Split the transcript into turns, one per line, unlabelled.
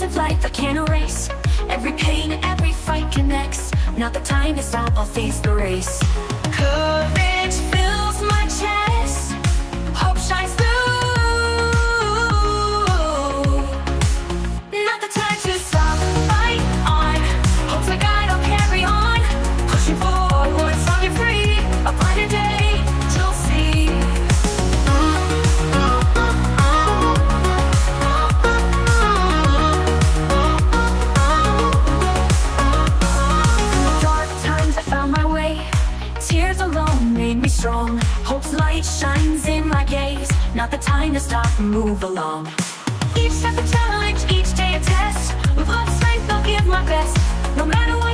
of life I can't erase. Every pain, every fight connects. Not the time to stop, I'll face the race. Courage fills my chest, hope shines through. Not the time to stop, fight on. Hope's my guide, I'll carry on. Pushing forward, strong and free. A brighter day, you'll see. Dark times I found my way. Tears alone made me strong. Hope's light shines in my gaze. Not the time to stop, move along. Each step a challenge, each day a test. With love, strength, I'll give my best. No matter what